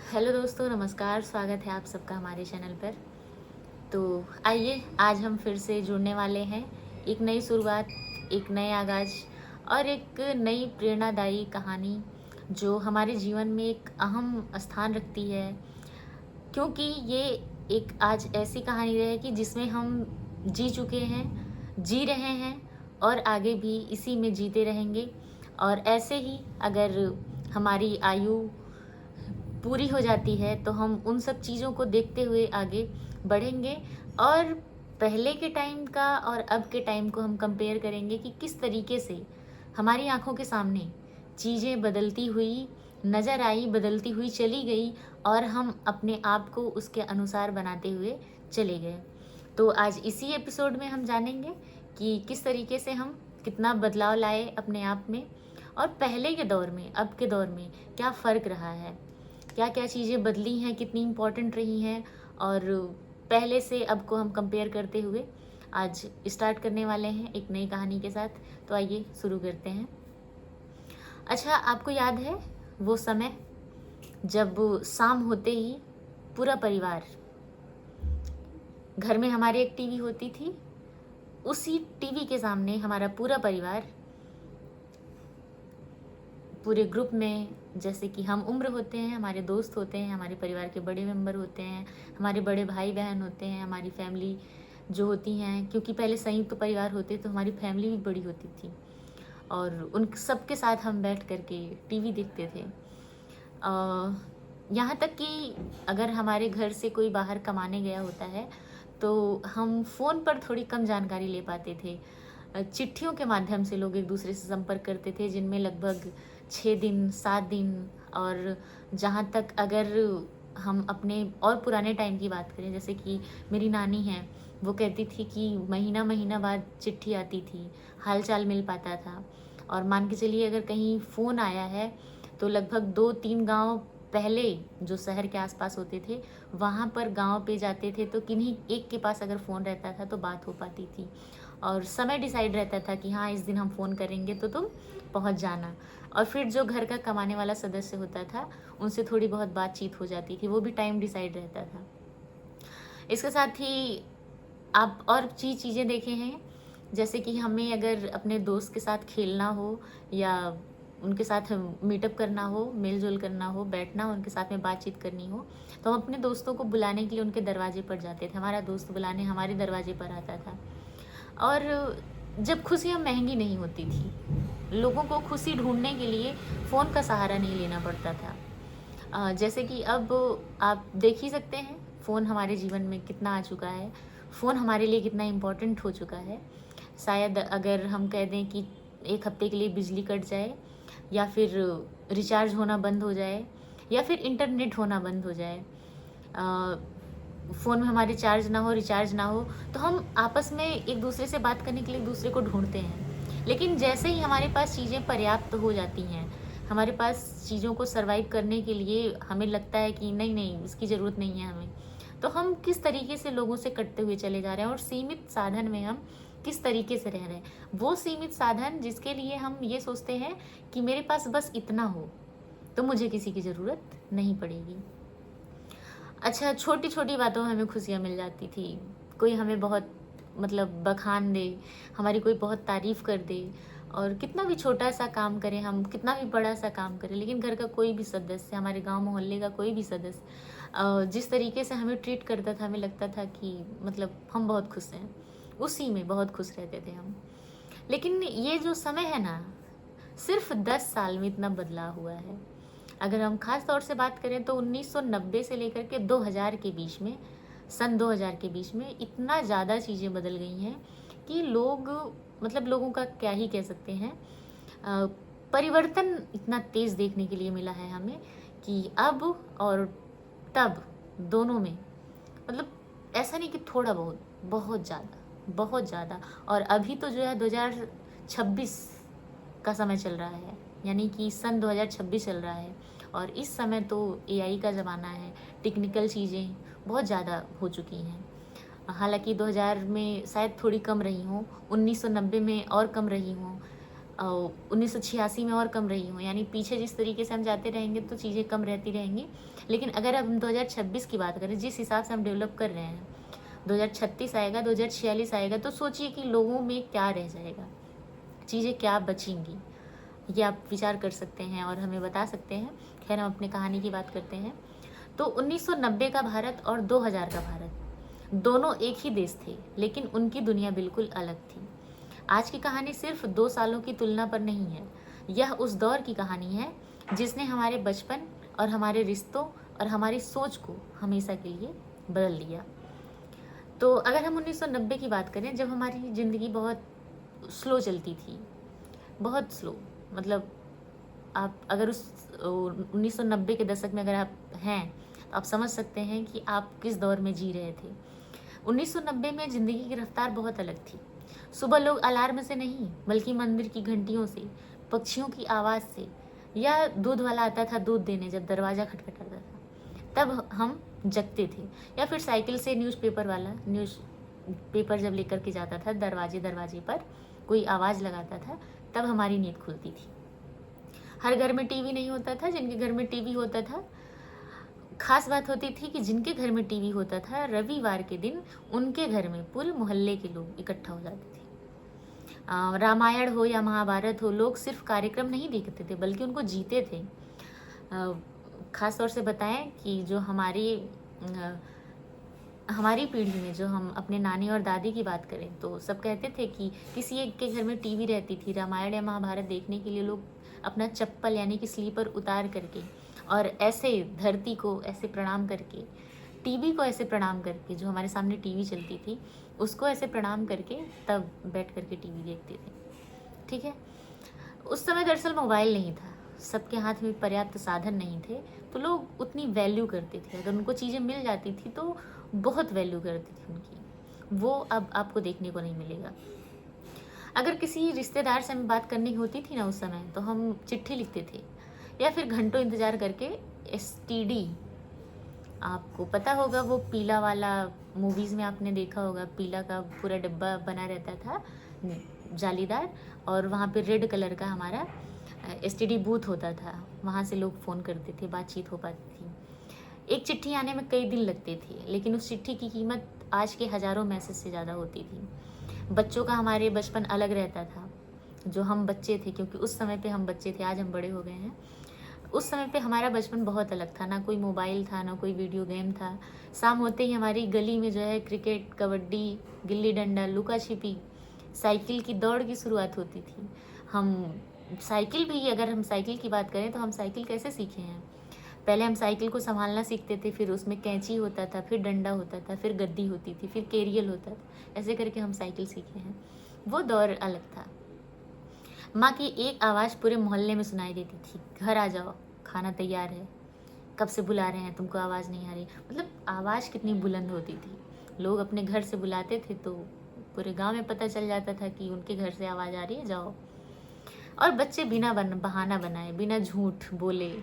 Hello दोस्तों, नमस्कार। स्वागत है आप सबका हमारे चैनल पर। तो आइए, आज हम फिर से जुड़ने वाले हैं। एक नई शुरुआत, एक नए आगाज़ और एक नई प्रेरणादायी कहानी जो हमारे जीवन में एक अहम स्थान रखती है, क्योंकि ये एक आज ऐसी कहानी रहेगी जिसमें हम जी चुके हैं, जी रहे हैं और आगे भी इसी में जीते रहेंगे। और ऐसे ही अगर हमारी आयु पूरी हो जाती है तो हम उन सब चीज़ों को देखते हुए आगे बढ़ेंगे और पहले के टाइम का और अब के टाइम को हम कंपेयर करेंगे कि किस तरीके से हमारी आंखों के सामने चीज़ें बदलती हुई नज़र आई, बदलती हुई चली गई और हम अपने आप को उसके अनुसार बनाते हुए चले गए। तो आज इसी एपिसोड में हम जानेंगे कि किस तरीके से हम कितना बदलाव लाए अपने आप में और पहले के दौर में अब के दौर में क्या फ़र्क रहा है, क्या क्या चीज़ें बदली हैं, कितनी इम्पोर्टेंट रही हैं और पहले से अब को हम कंपेयर करते हुए आज स्टार्ट करने वाले हैं एक नई कहानी के साथ। तो आइए शुरू करते हैं। अच्छा, आपको याद है वो समय जब शाम होते ही पूरा परिवार, घर में हमारे एक टीवी होती थी, उसी टीवी के सामने हमारा पूरा परिवार पूरे ग्रुप में, जैसे कि हम उम्र होते हैं, हमारे दोस्त होते हैं, हमारे परिवार के बड़े मेंबर होते हैं, हमारे बड़े भाई बहन होते हैं, हमारी फैमिली जो होती हैं, क्योंकि पहले संयुक्त परिवार होते तो हमारी फैमिली भी बड़ी होती थी और उन सबके साथ हम बैठ कर के टीवी देखते थे। यहाँ तक कि अगर हमारे घर से कोई बाहर कमाने गया होता है तो हम फ़ोन पर थोड़ी कम जानकारी ले पाते थे। चिट्ठियों के माध्यम से लोग एक दूसरे से संपर्क करते थे, जिनमें लगभग 6 दिन 7 दिन, और जहाँ तक अगर हम अपने और पुराने टाइम की बात करें, जैसे कि मेरी नानी है, वो कहती थी कि महीना महीना बाद चिट्ठी आती थी, हाल चाल मिल पाता था। और मान के चलिए अगर कहीं फ़ोन आया है तो लगभग 2-3 गांव पहले जो शहर के आसपास होते थे वहाँ पर गांव पे जाते थे, तो किन्हीं एक के पास अगर फ़ोन रहता था तो बात हो पाती थी और समय डिसाइड रहता था कि हाँ, इस दिन हम फ़ोन करेंगे तो तुम पहुँच जाना। और फिर जो घर का कमाने वाला सदस्य होता था उनसे थोड़ी बहुत बातचीत हो जाती थी, वो भी टाइम डिसाइड रहता था। इसके साथ ही आप और चीज़ें देखे हैं, जैसे कि हमें अगर अपने दोस्त के साथ खेलना हो या उनके साथ मीटअप करना हो, मेल-जोल करना हो, बैठना हो, उनके साथ में बातचीत करनी हो, तो हम अपने दोस्तों को बुलाने के लिए उनके दरवाजे पर जाते थे। हमारा दोस्त बुलाने हमारे दरवाजे पर आता था। और जब खुशियाँ महँगी नहीं होती थी, लोगों को खुशी ढूँढने के लिए फ़ोन का सहारा नहीं लेना पड़ता था। जैसे कि अब आप देख ही सकते हैं, फ़ोन हमारे जीवन में कितना आ चुका है, फ़ोन हमारे लिए कितना इम्पोर्टेंट हो चुका है। शायद अगर हम कह दें कि 1 हफ़्ते के लिए बिजली कट जाए या फिर रिचार्ज होना बंद हो जाए या फिर इंटरनेट होना बंद हो जाए, फ़ोन में हमारे चार्ज ना हो, रिचार्ज ना हो, तो हम आपस में एक दूसरे से बात करने के लिए एक दूसरे को ढूँढते हैं। लेकिन जैसे ही हमारे पास चीज़ें पर्याप्त हो जाती हैं, हमारे पास चीज़ों को सर्वाइव करने के लिए हमें लगता है कि नहीं, इसकी ज़रूरत नहीं है हमें, तो हम किस तरीके से लोगों से कटते हुए चले जा रहे हैं और सीमित साधन में हम किस तरीके से रह रहे हैं। वो सीमित साधन जिसके लिए हम ये सोचते हैं कि मेरे पास बस इतना हो, तो मुझे किसी की ज़रूरत नहीं पड़ेगी। अच्छा, छोटी-छोटी बातों में हमें खुशियाँ मिल जाती थी। कोई हमें बहुत मतलब बखान दे, हमारी कोई बहुत तारीफ़ कर दे, और कितना भी छोटा-सा काम करें हम, कितना भी बड़ा-सा काम करें, लेकिन घर का कोई भी सदस्य, हमारे गाँव मोहल्ले का कोई भी सदस्य जिस तरीके से हमें ट्रीट करता था, हमें लगता था कि मतलब हम बहुत खुश हैं। उसी में बहुत खुश रहते थे हम। लेकिन ये जो समय है ना, सिर्फ़ 10 साल में इतना बदलाव हुआ है। अगर हम ख़ास तौर से बात करें तो 1990 से लेकर के 2000 के बीच में, सन 2000 के बीच में इतना ज़्यादा चीज़ें बदल गई हैं कि लोग, मतलब लोगों का क्या ही कह सकते हैं, अ, परिवर्तन इतना तेज़ देखने के लिए मिला है हमें कि अब और तब दोनों में, मतलब ऐसा नहीं कि थोड़ा बहुत, बहुत ज़्यादा, बहुत ज़्यादा। और अभी तो जो है 2026 का समय चल रहा है, यानी कि सन 2026 चल रहा है और इस समय तो एआई का ज़माना है, टेक्निकल चीज़ें बहुत ज़्यादा हो चुकी हैं। हालाँकि 2000 में शायद थोड़ी कम रही हों, 1990 में और कम रही हों, 1986 में और कम रही हों, यानी पीछे जिस तरीके से हम जाते रहेंगे तो चीज़ें कम रहती रहेंगी। लेकिन अगर अब हम 2026 की बात करें, जिस हिसाब से हम डेवलप कर रहे हैं, 2036 आएगा, 2046 आएगा, तो सोचिए कि लोगों में क्या रह जाएगा, चीज़ें क्या बचेंगी। ये आप विचार कर सकते हैं और हमें बता सकते हैं। खैर, हम अपनी कहानी की बात करते हैं। तो 1990 का भारत और 2000 का भारत दोनों एक ही देश थे, लेकिन उनकी दुनिया बिल्कुल अलग थी। आज की कहानी सिर्फ 2 सालों की तुलना पर नहीं है, यह उस दौर की कहानी है जिसने हमारे बचपन और हमारे रिश्तों और हमारी सोच को हमेशा के लिए बदल दिया। तो अगर हम 1990 की बात करें, जब हमारी ज़िंदगी बहुत स्लो चलती थी, बहुत स्लो, मतलब आप अगर उस 1990 के दशक में अगर आप हैं, तो आप समझ सकते हैं कि आप किस दौर में जी रहे थे। 1990 में ज़िंदगी की रफ्तार बहुत अलग थी। सुबह लोग अलार्म से नहीं, बल्कि मंदिर की घंटियों से, पक्षियों की आवाज़ से, या दूध वाला आता था दूध देने जब दरवाज़ा खटखटाता था तब हम जगते थे, या फिर साइकिल से न्यूज़पेपर वाला न्यूज़पेपर जब लेकर के जाता था दरवाजे दरवाजे पर, कोई आवाज़ लगाता था, तब हमारी नींद खुलती थी। हर घर में टीवी नहीं होता था, जिनके घर में टीवी होता था, खास बात होती थी कि जिनके घर में टीवी होता था, रविवार के दिन उनके घर में पूरे मोहल्ले के लोग इकट्ठा हो जाते थे। रामायण हो या महाभारत हो, लोग सिर्फ कार्यक्रम नहीं देखते थे बल्कि उनको जीते थे। खास तौर से बताएं कि जो हमारी पीढ़ी में, जो हम अपने नानी और दादी की बात करें, तो सब कहते थे कि किसी एक के घर में टीवी रहती थी, रामायण या महाभारत देखने के लिए लोग अपना चप्पल यानी कि स्लीपर उतार करके और ऐसे धरती को ऐसे प्रणाम करके, टीवी को ऐसे प्रणाम करके, जो हमारे सामने टीवी चलती थी उसको ऐसे प्रणाम करके तब बैठ करके टीवी देखते थे। ठीक है, उस समय दरअसल मोबाइल नहीं था, सबके हाथ में पर्याप्त साधन नहीं थे, तो लोग उतनी वैल्यू करते थे। अगर उनको चीज़ें मिल जाती थी तो बहुत वैल्यू करती थी उनकी, वो अब आपको देखने को नहीं मिलेगा। अगर किसी रिश्तेदार से हमें बात करनी होती थी ना उस समय, तो हम चिट्ठी लिखते थे या फिर घंटों इंतज़ार करके STD, आपको पता होगा वो पीला वाला, मूवीज़ में आपने देखा होगा, पीला का पूरा डिब्बा बना रहता था जालीदार, और वहाँ पे रेड कलर का हमारा STD बूथ होता था, वहाँ से लोग फ़ोन करते थे, बातचीत हो पाती थी। एक चिट्ठी आने में कई दिन लगते थे, लेकिन उस चिट्ठी की कीमत आज के हज़ारों मैसेज से ज़्यादा होती थी। बच्चों का हमारे बचपन अलग रहता था, जो हम बच्चे थे, क्योंकि उस समय पे हम बच्चे थे, आज हम बड़े हो गए हैं। उस समय पे हमारा बचपन बहुत अलग था, ना कोई मोबाइल था, ना कोई वीडियो गेम था। शाम होते ही हमारी गली में जो है क्रिकेट, कबड्डी, गिल्ली डंडा, लुका छिपी, साइकिल की दौड़ की शुरुआत होती थी। हम साइकिल भी, अगर हम साइकिल की बात करें तो हम साइकिल कैसे सीखे हैं? पहले हम साइकिल को संभालना सीखते थे, फिर उसमें कैंची होता था, फिर डंडा होता था, फिर गद्दी होती थी, फिर केरियल होता था, ऐसे करके हम साइकिल सीखे हैं। वो दौर अलग था। माँ की एक आवाज़ पूरे मोहल्ले में सुनाई देती थी, घर आ जाओ, खाना तैयार है, कब से बुला रहे हैं, तुमको आवाज़ नहीं आ रही। मतलब आवाज़ कितनी बुलंद होती थी। लोग अपने घर से बुलाते थे तो पूरे गांव में पता चल जाता था कि उनके घर से आवाज़ आ रही है, जाओ। और बच्चे बिना बहाना बनाए, बिना झूठ बोले,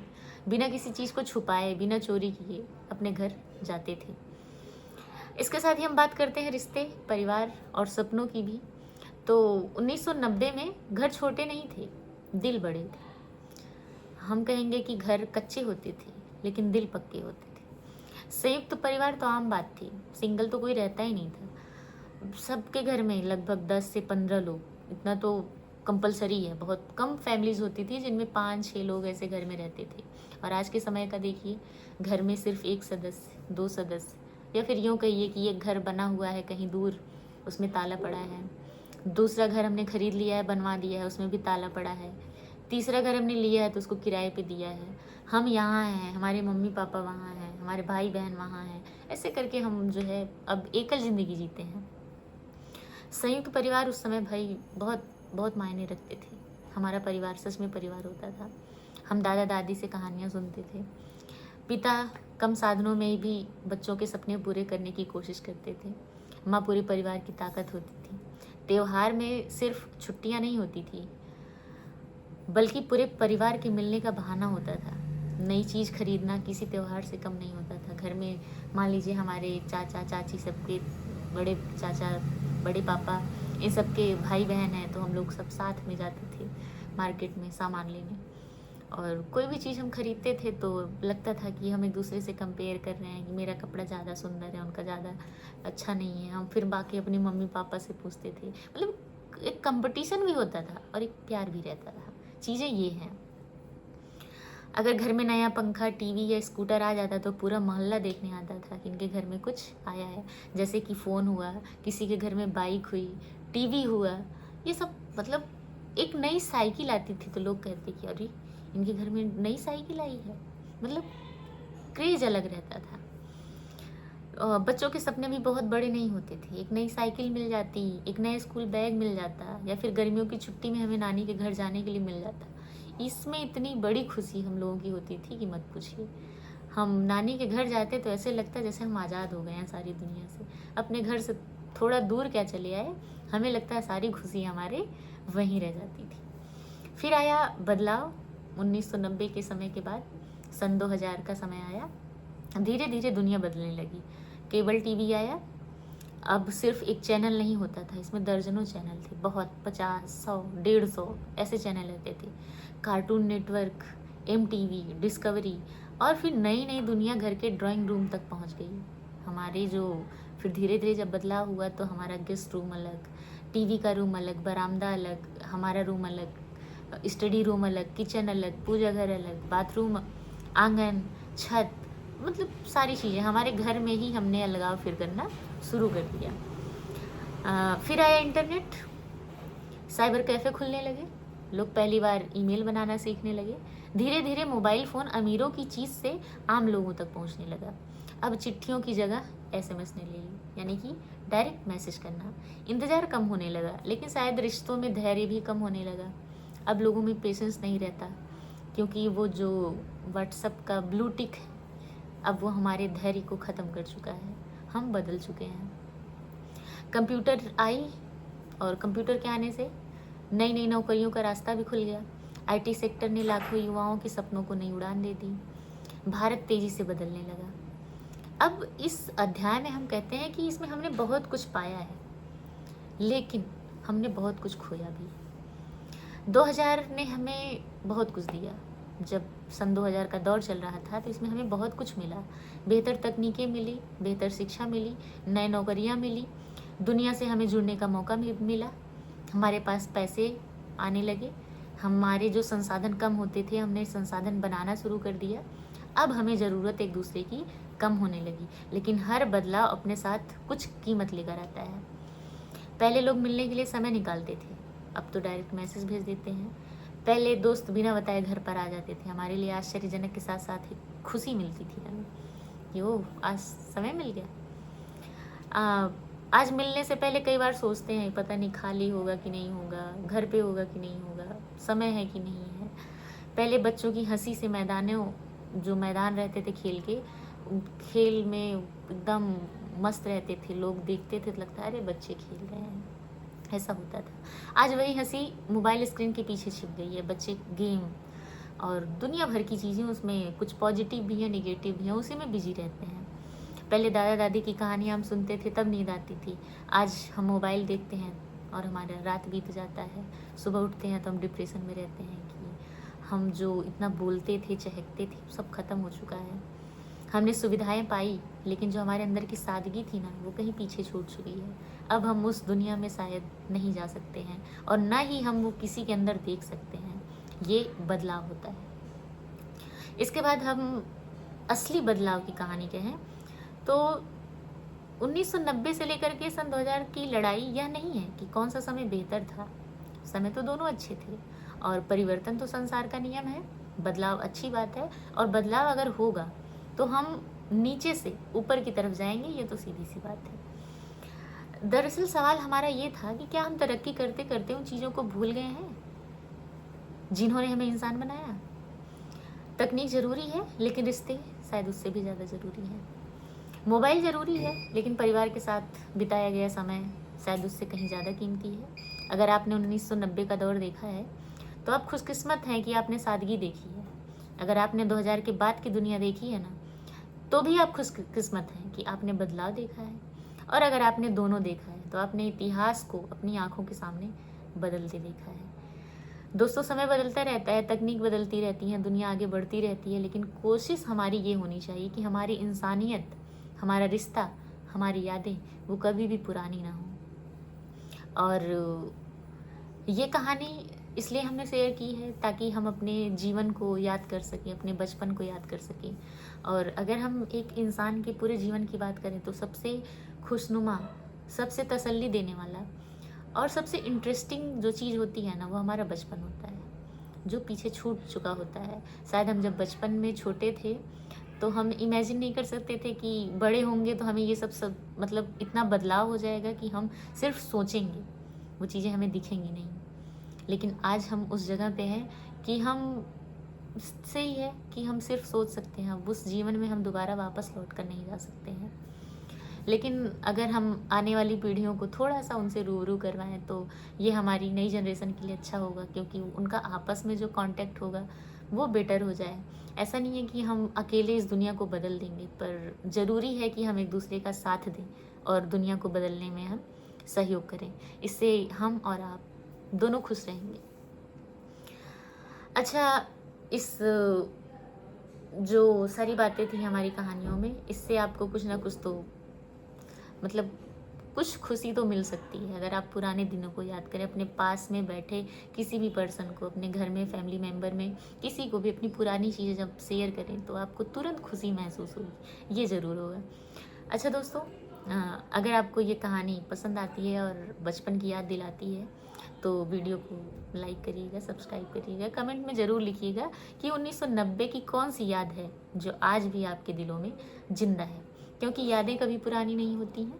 बिना किसी चीज़ को छुपाए, बिना चोरी किए अपने घर जाते थे। इसके साथ ही हम बात करते हैं रिश्ते, परिवार और सपनों की भी। तो 1990 में घर छोटे नहीं थे, दिल बड़े थे। हम कहेंगे कि घर कच्चे होते थे, लेकिन दिल पक्के होते थे। संयुक्त परिवार तो आम बात थी, सिंगल तो कोई रहता ही नहीं था। सबके घर में लगभग 10 से 15 लोग, इतना तो कंपलसरी है। बहुत कम फैमिलीज होती थी जिनमें 5-6 लोग ऐसे घर में रहते थे। और आज के समय का देखिए, घर में सिर्फ 1 सदस्य, 2 सदस्य, या फिर यूँ कहिए कि एक घर बना हुआ है कहीं दूर, उसमें ताला पड़ा है। दूसरा घर हमने खरीद लिया है, बनवा दिया है, उसमें भी ताला पड़ा है। तीसरा घर हमने लिया है तो उसको किराए पे दिया है। हम यहाँ हैं, हमारे मम्मी पापा वहाँ हैं, हमारे भाई बहन वहाँ हैं। ऐसे करके हम जो है अब एकल ज़िंदगी जीते हैं। संयुक्त परिवार उस समय भाई बहुत बहुत मायने रखते थे। हमारा परिवार सच में परिवार होता था। हम दादा दादी से कहानियाँ सुनते थे। पिता कम साधनों में भी बच्चों के सपने पूरे करने की कोशिश करते थे। माँ पूरे परिवार की ताकत होती थी। त्योहार में सिर्फ छुट्टियाँ नहीं होती थी, बल्कि पूरे परिवार के मिलने का बहाना होता था। नई चीज़ खरीदना किसी त्यौहार से कम नहीं होता था। घर में मान लीजिए हमारे चाचा चाची, सबके बड़े चाचा, बड़े पापा, इन सबके भाई बहन हैं, तो हम लोग सब साथ में जाते थे। मार्केट में सामान लेने, और कोई भी चीज़ हम खरीदते थे तो लगता था कि हम एक दूसरे से कंपेयर कर रहे हैं कि मेरा कपड़ा ज़्यादा सुंदर है, उनका ज़्यादा अच्छा नहीं है। हम फिर बाकी अपनी मम्मी पापा से पूछते थे, मतलब एक कंपटीशन भी होता था और एक प्यार भी रहता था। चीज़ें ये हैं। अगर घर में नया पंखा, टीवी या स्कूटर आ जाता तो पूरा मोहल्ला देखने आता था कि इनके घर में कुछ आया है। जैसे कि फ़ोन हुआ, किसी के घर में बाइक हुई, टीवी हुआ, ये सब मतलब एक नई साइकिल आती थी तो लोग कहते कि अरे इनके घर में नई साइकिल आई है, मतलब क्रेज अलग रहता था। बच्चों के सपने भी बहुत बड़े नहीं होते थे। एक नई साइकिल मिल जाती, एक नया स्कूल बैग मिल जाता, या फिर गर्मियों की छुट्टी में हमें नानी के घर जाने के लिए मिल जाता। इसमें इतनी बड़ी खुशी हम लोगों की होती थी कि मत पूछिए। हम नानी के घर जाते तो ऐसे लगता जैसे हम आज़ाद हो गए हैं सारी दुनिया से। अपने घर से थोड़ा दूर क्या चले आए, हमें लगता है सारी खुशी हमारे वहीं रह जाती थी। फिर आया बदलाव 1990 के समय के बाद, सन 2000 का समय आया। धीरे धीरे दुनिया बदलने लगी। केबल टीवी आया। अब सिर्फ एक चैनल नहीं होता था, इसमें दर्जनों चैनल थे, बहुत 50, 100, 150 ऐसे चैनल रहते थे। कार्टून नेटवर्क, MTV, डिस्कवरी, और फिर नई नई दुनिया घर के ड्राइंग रूम तक पहुंच गई हमारे। जो फिर धीरे धीरे जब बदलाव हुआ तो हमारा गेस्ट रूम अलग, टीवी का रूम अलग, बरामदा अलग, हमारा रूम अलग, स्टडी रूम अलग, किचन अलग, पूजा घर अलग, बाथरूम, आंगन, छत, मतलब सारी चीज़ें हमारे घर में ही हमने अलगाव फिर करना शुरू कर दिया। फिर आया इंटरनेट, साइबर कैफ़े खुलने लगे, लोग पहली बार ईमेल बनाना सीखने लगे। धीरे धीरे मोबाइल फ़ोन अमीरों की चीज़ से आम लोगों तक पहुंचने लगा। अब चिट्ठियों की जगह SMS ने ले ली, यानी कि डायरेक्ट मैसेज करना। इंतज़ार कम होने लगा, लेकिन शायद रिश्तों में धैर्य भी कम होने लगा। अब लोगों में पेशेंस नहीं रहता, क्योंकि वो जो व्हाट्सअप का ब्लू टिक है, अब वो हमारे धैर्य को ख़त्म कर चुका है। हम बदल चुके हैं। कंप्यूटर आई, और कंप्यूटर के आने से नई नई नौकरियों का रास्ता भी खुल गया। IT सेक्टर ने लाखों युवाओं के सपनों को नई उड़ान दे दी। भारत तेज़ी से बदलने लगा। अब इस अध्याय में हम कहते हैं कि इसमें हमने बहुत कुछ पाया है, लेकिन हमने बहुत कुछ खोया भी। 2000 ने हमें बहुत कुछ दिया। जब सन 2000 का दौर चल रहा था तो इसमें हमें बहुत कुछ मिला। बेहतर तकनीकें मिली, बेहतर शिक्षा मिली, नए नौकरियां मिली, दुनिया से हमें जुड़ने का मौका मिला, हमारे पास पैसे आने लगे, हमारे जो संसाधन कम होते थे हमने संसाधन बनाना शुरू कर दिया। अब हमें ज़रूरत एक दूसरे की कम होने लगी, लेकिन हर बदलाव अपने साथ कुछ कीमत लेकर आता है। पहले लोग मिलने के लिए समय निकालते थे, अब तो डायरेक्ट मैसेज भेज देते हैं। पहले दोस्त बिना बताए घर पर आ जाते थे, हमारे लिए आश्चर्यजनक के साथ साथ ही खुशी मिलती थी हमें कि ओह आज समय मिल गया। आज मिलने से पहले कई बार सोचते हैं पता नहीं खाली होगा कि नहीं होगा, घर पे होगा कि नहीं होगा, समय है कि नहीं है। पहले बच्चों की हंसी से जो मैदान रहते थे खेल के, खेल में एकदम मस्त रहते थे, लोग देखते थे तो लगता है अरे बच्चे खेल रहे हैं, ऐसा होता था। आज वही हंसी मोबाइल स्क्रीन के पीछे छिप गई है। बच्चे गेम और दुनिया भर की चीज़ें, उसमें कुछ पॉजिटिव भी है, नेगेटिव भी है, उसी में बिजी रहते हैं। पहले दादा दादी की कहानियाँ हम सुनते थे तब नींद आती थी, आज हम मोबाइल देखते हैं और हमारा रात बीत जाता है। सुबह उठते हैं तो हम डिप्रेशन में रहते हैं कि हम जो इतना बोलते थे, चहकते थे, सब खत्म हो चुका है। हमने सुविधाएं पाई, लेकिन जो हमारे अंदर की सादगी थी ना, वो कहीं पीछे छूट चुकी है। अब हम उस दुनिया में शायद नहीं जा सकते हैं, और ना ही हम वो किसी के अंदर देख सकते हैं। ये बदलाव होता है। इसके बाद हम असली बदलाव की कहानी कहें तो 1990 से लेकर के सन 2000 की लड़ाई यह नहीं है कि कौन सा समय बेहतर था। समय तो दोनों अच्छे थे, और परिवर्तन तो संसार का नियम है। बदलाव अच्छी बात है, और बदलाव अगर होगा तो हम नीचे से ऊपर की तरफ जाएंगे, ये तो सीधी सी बात है। दरअसल सवाल हमारा ये था कि क्या हम तरक्की करते करते उन चीज़ों को भूल गए हैं जिन्होंने हमें इंसान बनाया। तकनीक ज़रूरी है, लेकिन रिश्ते शायद उससे भी ज़्यादा ज़रूरी है। मोबाइल ज़रूरी है, लेकिन परिवार के साथ बिताया गया समय शायद उससे कहीं ज़्यादा कीमती है। अगर आपने 1990 का दौर देखा है तो आप खुशकिस्मत हैं कि आपने सादगी देखी है। अगर आपने 2000 के बाद की दुनिया देखी है ना, तो भी आप खुशकिस्मत हैं कि आपने बदलाव देखा है। और अगर आपने दोनों देखा है तो आपने इतिहास को अपनी आंखों के सामने बदलते देखा है। दोस्तों, समय बदलता रहता है, तकनीक बदलती रहती है, दुनिया आगे बढ़ती रहती है, लेकिन कोशिश हमारी ये होनी चाहिए कि हमारी इंसानियत, हमारा रिश्ता, हमारी यादें वो कभी भी पुरानी ना हो। और ये कहानी इसलिए हमने शेयर की है ताकि हम अपने जीवन को याद कर सकें, अपने बचपन को याद कर सकें। और अगर हम एक इंसान के पूरे जीवन की बात करें तो सबसे खुशनुमा, सबसे तसल्ली देने वाला और सबसे इंटरेस्टिंग जो चीज़ होती है ना, वो हमारा बचपन होता है, जो पीछे छूट चुका होता है। शायद हम जब बचपन में छोटे थे तो हम इमेजिन नहीं कर सकते थे कि बड़े होंगे तो हमें ये सब मतलब इतना बदलाव हो जाएगा कि हम सिर्फ सोचेंगे, वो चीज़ें हमें दिखेंगी नहीं। लेकिन आज हम उस जगह पे हैं कि हम, सही है कि हम सिर्फ सोच सकते हैं, अब उस जीवन में हम दोबारा वापस लौट कर नहीं जा सकते हैं। लेकिन अगर हम आने वाली पीढ़ियों को थोड़ा-सा उनसे रूबरू करवाएँ तो ये हमारी नई जनरेशन के लिए अच्छा होगा, क्योंकि उनका आपस में जो कॉन्टैक्ट होगा वो बेटर हो जाए। ऐसा नहीं है कि हम अकेले इस दुनिया को बदल देंगे, पर ज़रूरी है कि हम एक-दूसरे का साथ दें और दुनिया को बदलने में हम सहयोग करें। इससे हम और आप दोनों खुश रहेंगे। अच्छा, इस जो सारी बातें थी हमारी कहानियों में, इससे आपको कुछ ना कुछ तो मतलब कुछ खुशी तो मिल सकती है। अगर आप पुराने दिनों को याद करें, अपने पास में बैठे किसी भी पर्सन को, अपने घर में फैमिली मेंबर में किसी को भी अपनी पुरानी चीज़ें जब शेयर करें तो आपको तुरंत खुशी महसूस होगी, ये ज़रूर होगा। अच्छा दोस्तों, अगर आपको ये कहानी पसंद आती है और बचपन की याद दिलाती है तो वीडियो को लाइक करिएगा, सब्सक्राइब करिएगा, कमेंट में ज़रूर लिखिएगा कि 1990 की कौन सी याद है जो आज भी आपके दिलों में ज़िंदा है। क्योंकि यादें कभी पुरानी नहीं होती हैं,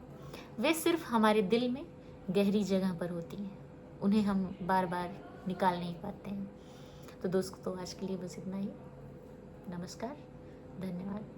वे सिर्फ हमारे दिल में गहरी जगह पर होती हैं, उन्हें हम बार बार निकाल नहीं पाते हैं। तो दोस्तों, आज के लिए बस इतना ही। नमस्कार, धन्यवाद।